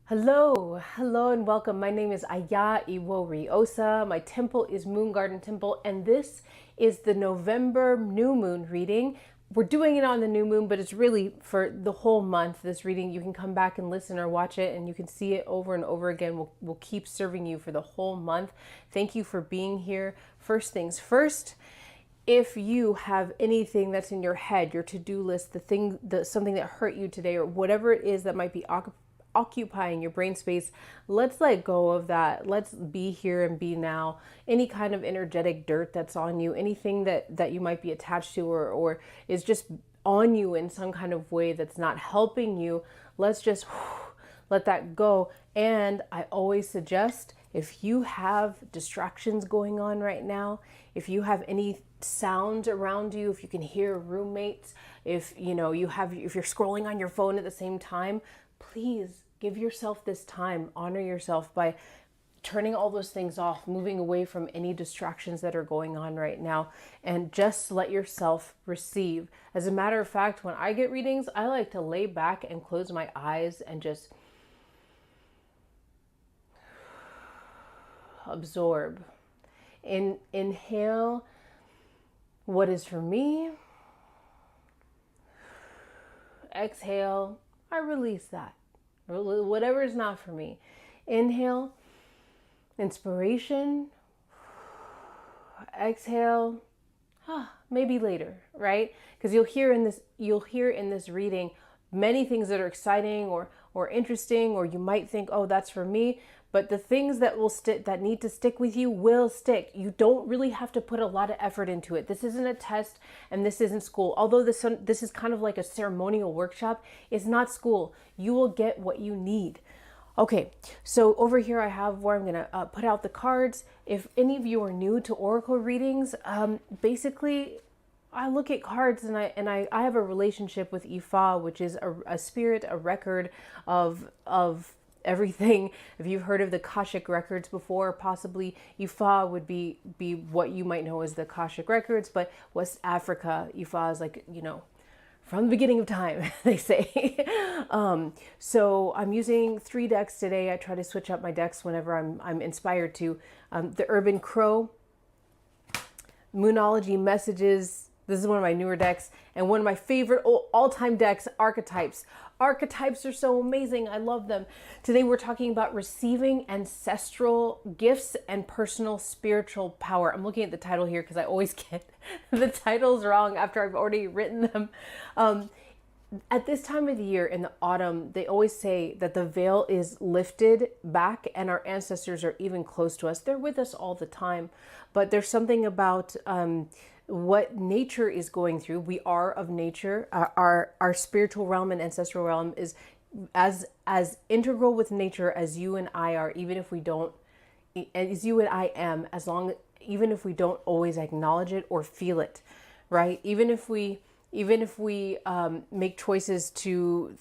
Hello and welcome. My name is Aya Iwori Osa. My temple is Moon Garden Temple, and this is the November new moon reading. We're doing it on the new moon, but it's really for the whole month. This reading, you can come back and listen or watch it, and you can see it over and over again. We'll keep serving you for the whole month. Thank you for being here. First things first. If you have anything that's in your head, your to-do list, something that hurt you today, or whatever it is that might be occupying your brain space, let's let go of that. Let's be here and be now. Any kind of energetic dirt that's on you, anything that you might be attached to, or is just on you in some kind of way that's not helping you, let's just let that go. And I always suggest, if you have distractions going on right now, if you have any sound around you, if you can hear roommates, if you're scrolling on your phone at the same time, please give yourself this time. Honor yourself by turning all those things off, moving away from any distractions that are going on right now, and just let yourself receive. As a matter of fact, when I get readings, I like to lay back and close my eyes and just absorb. Inhale what is for me. Exhale, I release that. Whatever is not for me. Inhale, inspiration. Exhale, maybe later, right? Because you'll hear in this reading many things that are exciting or interesting, or you might think, oh, that's for me. But the things that that need to stick with you will stick. You don't really have to put a lot of effort into it. This isn't a test, and this isn't school. Although this is kind of like a ceremonial workshop, it's not school. You will get what you need. Okay, so over here I have where I'm gonna put out the cards. If any of you are new to oracle readings, basically I look at cards and I have a relationship with Ifa, which is a spirit, a record of everything. If you've heard of the Akashic records before, possibly Ifa would be what you might know as the Akashic records, but West Africa, Ifa is like, from the beginning of time, they say. So I'm using 3 decks today. I try to switch up my decks whenever I'm inspired to. The Urban Crow, Moonology Messages. This is one of my newer decks, and one of my favorite all-time decks, Archetypes. Archetypes are so amazing. I love them. Today we're talking about receiving ancestral gifts and personal spiritual power. I'm looking at the title here because I always get the titles wrong after I've already written them. At this time of the year in the autumn, they always say that the veil is lifted back and our ancestors are even close to us. They're with us all the time, but there's something about what nature is going through. We are of nature. Our spiritual realm and ancestral realm is as integral with nature as you and I are, even if we don't, as you and I am, even if we don't always acknowledge it or feel it, right? Even if we make choices to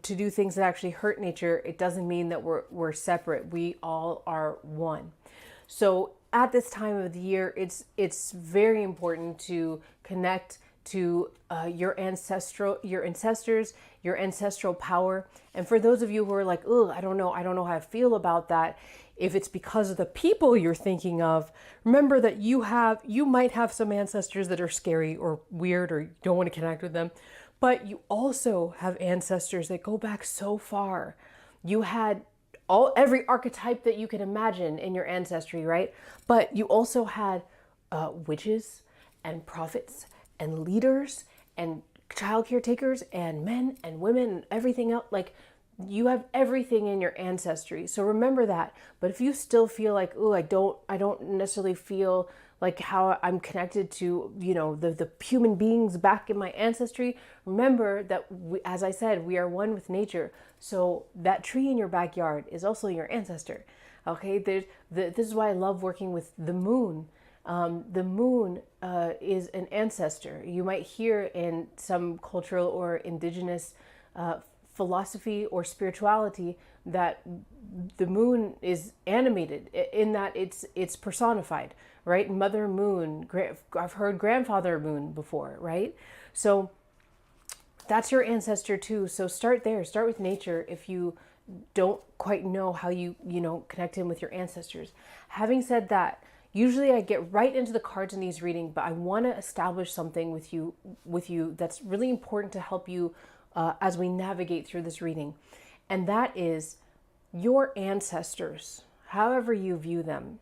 do things that actually hurt nature, it doesn't mean that we're separate. We all are one. So at this time of the year, it's very important to connect to your ancestors, your ancestral power. And for those of you who are like, oh, I don't know how I feel about that. If it's because of the people you're thinking of, remember that you might have some ancestors that are scary or weird, or you don't want to connect with them, but you also have ancestors that go back so far. You had every archetype that you can imagine in your ancestry, right? But you also had witches and prophets and leaders and child caretakers and men and women and everything else. Like, you have everything in your ancestry. So remember that. But if you still feel like, oh, I don't necessarily feel like how I'm connected to, the human beings back in my ancestry, remember that as I said, we are one with nature. So that tree in your backyard is also your ancestor. Okay, this is why I love working with the moon. The moon is an ancestor. You might hear in some cultural or indigenous philosophy or spirituality that the moon is animated, in that it's personified, right? Mother Moon, I've heard grandfather moon before, right? So That's your ancestor too. So start there. Start with nature if you don't quite know how you connect in with your ancestors. Having said that, usually I get right into the cards in these readings, but I want to establish something with you that's really important to help you as we navigate through this reading. And that is your ancestors, however you view them.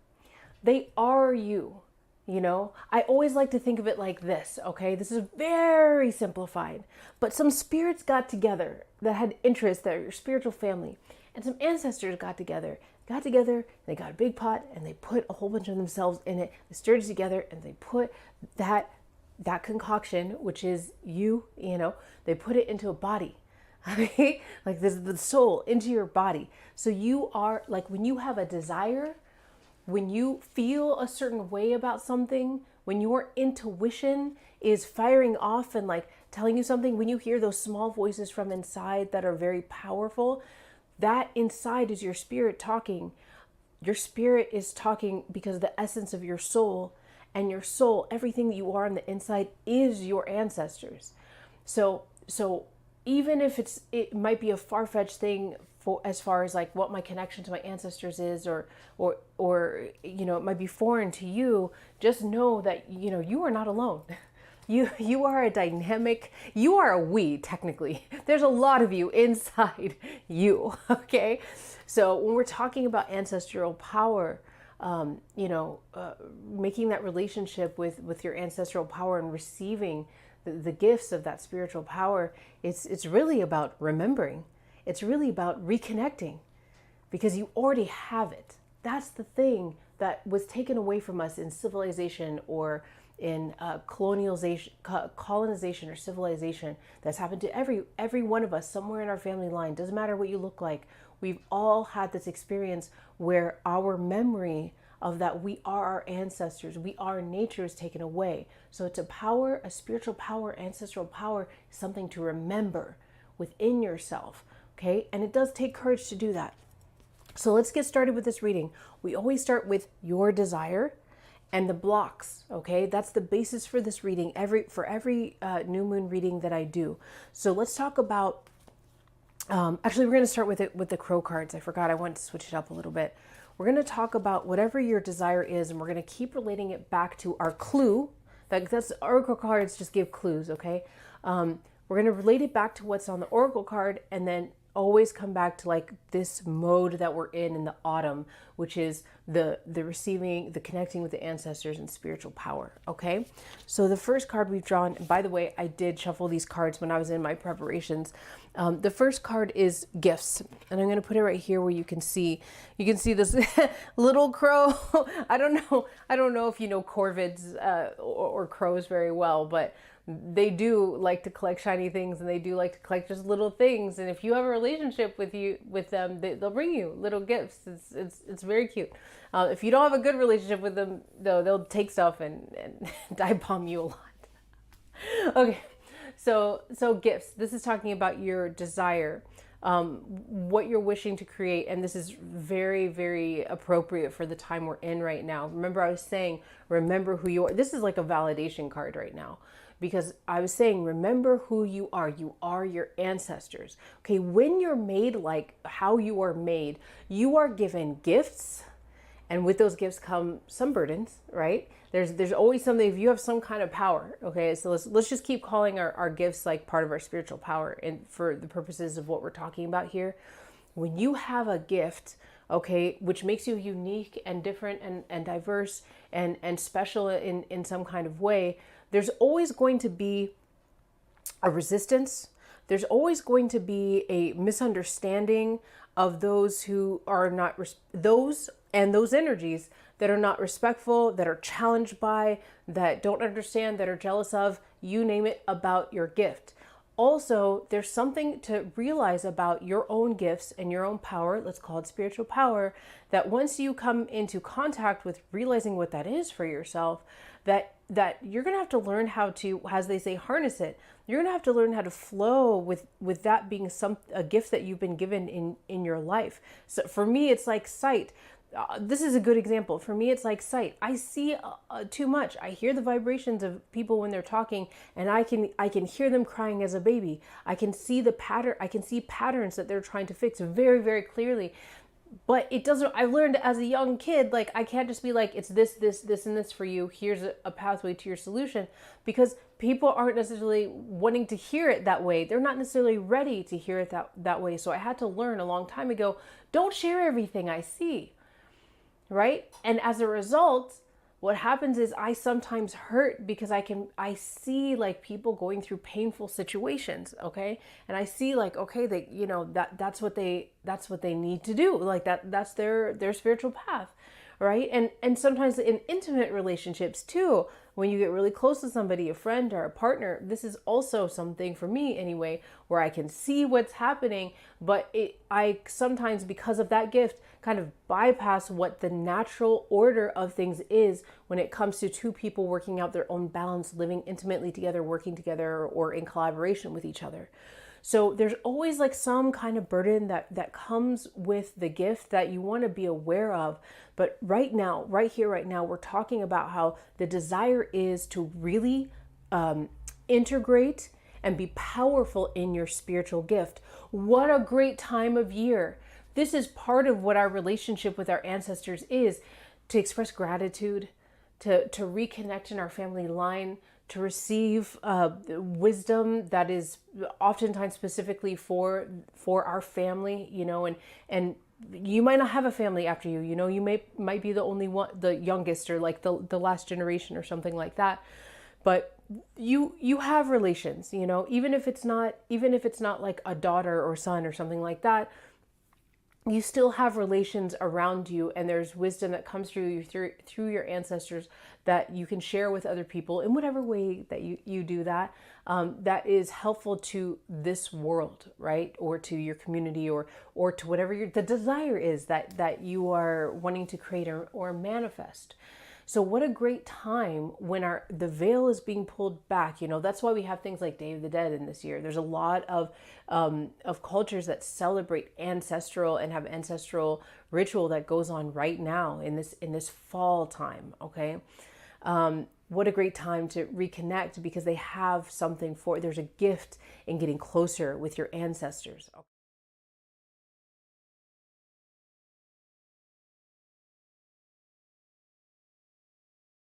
They are you. I always like to think of it like this, okay? This is very simplified, but some spirits got together that had interests, that are your spiritual family, and some ancestors got together, they got a big pot, and they put a whole bunch of themselves in it. They stirred it together, and they put that concoction, which is you, they put it into a body, okay? Like this is the soul into your body. So you are, like, when you have a desire, when you feel a certain way about something, when your intuition is firing off and like telling you something, when you hear those small voices from inside that are very powerful, that inside is your spirit talking. Your spirit is talking because the essence of your soul, and your soul, everything that you are on the inside, is your ancestors. So even if it might be a far-fetched thing for as far as like what my connection to my ancestors is, or it might be foreign to you, just know that you are not alone. You are a dynamic, you are a we, technically. There's a lot of you inside you, okay? So when we're talking about ancestral power, making that relationship with your ancestral power and receiving the gifts of that spiritual power, it's really about remembering. It's really about reconnecting, because you already have it. That's the thing that was taken away from us in civilization, or in colonization or civilization. That's happened to every one of us somewhere in our family line. Doesn't matter what you look like. We've all had this experience where our memory of that we are our ancestors, we are nature, is taken away. So it's a spiritual power, ancestral power, something to remember within yourself. Okay, and it does take courage to do that. So let's get started with this reading. We always start with your desire and the blocks. Okay, that's the basis for this reading. For every new moon reading that I do. So let's talk about. Actually, we're going to start with the crow cards. I forgot. I wanted to switch it up a little bit. We're going to talk about whatever your desire is, and we're going to keep relating it back to our clue. That's oracle cards. Just give clues. Okay. We're going to relate it back to what's on the oracle card, and then always come back to like this mode that we're in the autumn, which is the receiving, the connecting with the ancestors and spiritual power. Okay, so the first card we've drawn, and by the way, I did shuffle these cards when I was in my preparations. The first card is gifts, and I'm going to put it right here where you can see this little crow. I don't know if you know corvids or crows very well, but they do like to collect shiny things, and they do like to collect just little things. And if you have a relationship with them, they'll bring you little gifts. It's very cute. If you don't have a good relationship with them, though, they'll take stuff and dive bomb you a lot. Okay, so gifts. This is talking about your desire, what you're wishing to create, and this is very, very appropriate for the time we're in right now. Remember, I was saying, remember who you are. This is like a validation card right now. Because I was saying, remember who you are. You are your ancestors. Okay, when you're made like how you are made, you are given gifts, and with those gifts come some burdens, right? There's always something. If you have some kind of power, okay, so let's just keep calling our gifts like part of our spiritual power, and for the purposes of what we're talking about here. When you have a gift, okay, which makes you unique and different and diverse and special in some kind of way, there's always going to be a resistance. There's always going to be a misunderstanding of those who are not, those energies that are not respectful, that are challenged by, that don't understand, that are jealous of, you name it, about your gift. Also, there's something to realize about your own gifts and your own power, let's call it spiritual power, that once you come into contact with realizing what that is for yourself, that you're going to have to learn how to, as they say, harness it. You're going to have to learn how to flow with that being a gift that you've been given in your life. So for me, it's like sight. this is a good example. For me, it's like sight. I see too much. I hear the vibrations of people when they're talking, and I can hear them crying as a baby. I can see the pattern. I can see patterns that they're trying to fix very, very clearly. But it doesn't, I learned as a young kid, like, I can't just be like, it's this, this, this, and this for you. Here's a pathway to your solution, because people aren't necessarily wanting to hear it that way. They're not necessarily ready to hear it that way. So I had to learn a long time ago, don't share everything I see, right? And as a result, what happens is I sometimes hurt because I see like people going through painful situations, okay? And I see like, okay, they, that's what they need to do. Like that's their spiritual path, right? And sometimes in intimate relationships too, when you get really close to somebody, a friend or a partner, this is also something for me anyway, where I can see what's happening, but I sometimes, because of that gift, kind of bypass what the natural order of things is when it comes to two people working out their own balance, living intimately together, working together, or in collaboration with each other. So there's always like some kind of burden that comes with the gift that you want to be aware of. But right now, right here, right now, we're talking about how the desire is to really integrate and be powerful in your spiritual gift. What a great time of year. This is part of what our relationship with our ancestors is, to express gratitude, to reconnect in our family line, to receive wisdom that is oftentimes specifically for our family, and you might not have a family after you, you might be the only one, the youngest, or like the last generation or something like that. But you have relations, even if it's not like a daughter or son or something like that. You still have relations around you, and there's wisdom that comes through you through your ancestors that you can share with other people in whatever way that you do that, that is helpful to this world, right? Or to your community, or to whatever the desire is that you are wanting to create or manifest. So what a great time when the veil is being pulled back. That's why we have things like Day of the Dead in this year. There's a lot of cultures that celebrate ancestral and have ancestral ritual that goes on right now in this fall time. Okay. What a great time to reconnect, because they have something there's a gift in getting closer with your ancestors.